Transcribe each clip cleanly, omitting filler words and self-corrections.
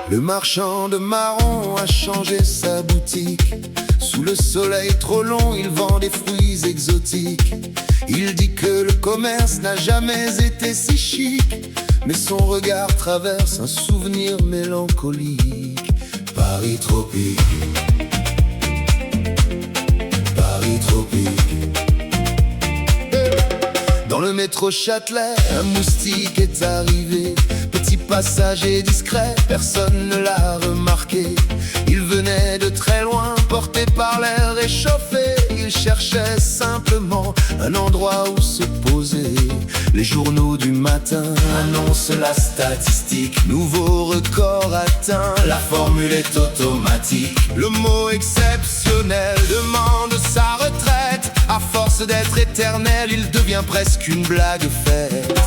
Le marchand de marrons a changé sa boutique. Sous le soleil trop long, il vend des fruits exotiques. Il dit que le commerce n'a jamais été si chic, mais son regard traverse un souvenir mélancolique. Paris tropique, Paris tropique. Dans le métro Châtelet, un moustique est arrivé. Petit passager discret, personne ne l'a remarqué. Il venait de très loin, porté par l'air réchauffé. Il cherchait simplement un endroit où se poser. Les journaux du matin annoncent la statistique. Nouveau record atteint, la formule est automatique. Le mot exceptionnel demande sa retraite. À force d'être éternel, il devient presque une blague faite.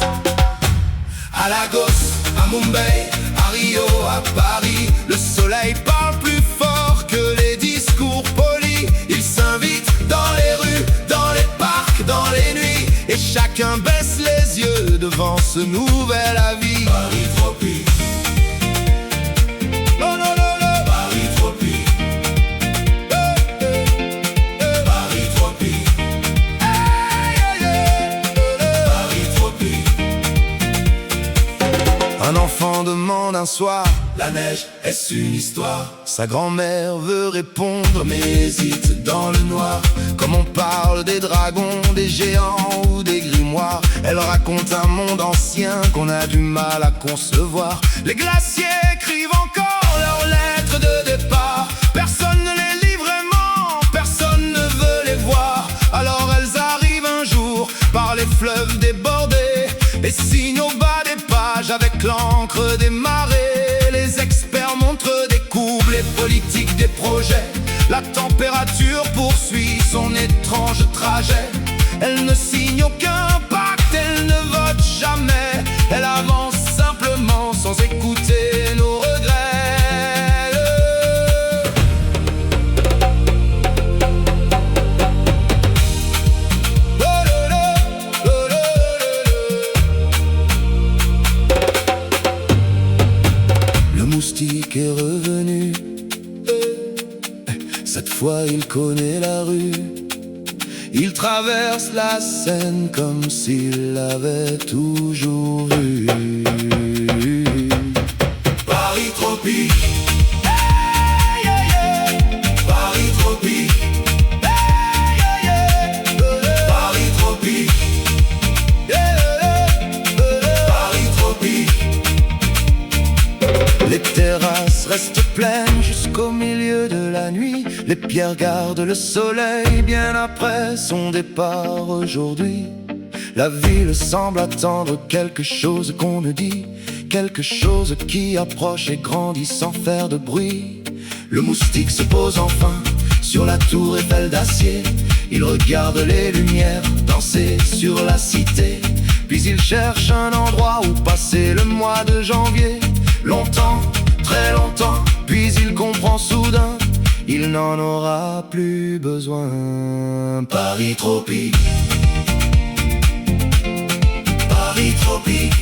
À Lagos, à Mumbai, à Rio, à Paris, le soleil parle plus fort que les discours polis. Il s'invite dans les rues, dans les parcs, dans les nuits, et chacun baisse les yeux devant ce nouvel avis. Paris tropique. Oh non, non, non. Paris tropique. Paris tropique. Paris tropique. Un enfant demande un soir: la neige, est-ce une histoire? Sa grand-mère veut répondre, mais hésite dans le noir. Comme on parle des dragons, des géants ou des grimoires, elle raconte un monde ancien qu'on a du mal à concevoir. Les glaciers écrivent encore leurs lettres de départ. Personne ne les lit vraiment, personne ne veut les voir. Alors elles arrivent un jour par les fleuves débordés et signent au bas des pages avec l'encre des marées. Les experts montrent des courbes, les politiques des projets. La température poursuit son étrange trajet. Elle ne signe aucun pacte, elle ne vote jamais. Elle avance simplement sans écouter nos regrets. Le moustique est revenu. Cette fois il connaît la rue. Il traverse la Seine comme s'il l'avait toujours vu. Paris tropique. Hey, yeah, yeah. Paris tropique. Hey, yeah, yeah. Paris tropique. Paris tropique. Les terrasses restent pleines jusqu'au milieu de la nuit. Les pierres gardent le soleil bien après son départ aujourd'hui. La ville semble attendre quelque chose qu'on ne dit, quelque chose qui approche et grandit sans faire de bruit. Le moustique se pose enfin sur la tour Eiffel d'acier. Il regarde les lumières danser sur la cité. Puis il cherche un endroit où passer le mois de janvier. Longtemps, très longtemps, puis il comprend soudain, il n'en aura plus besoin. Paris tropique. Paris tropique.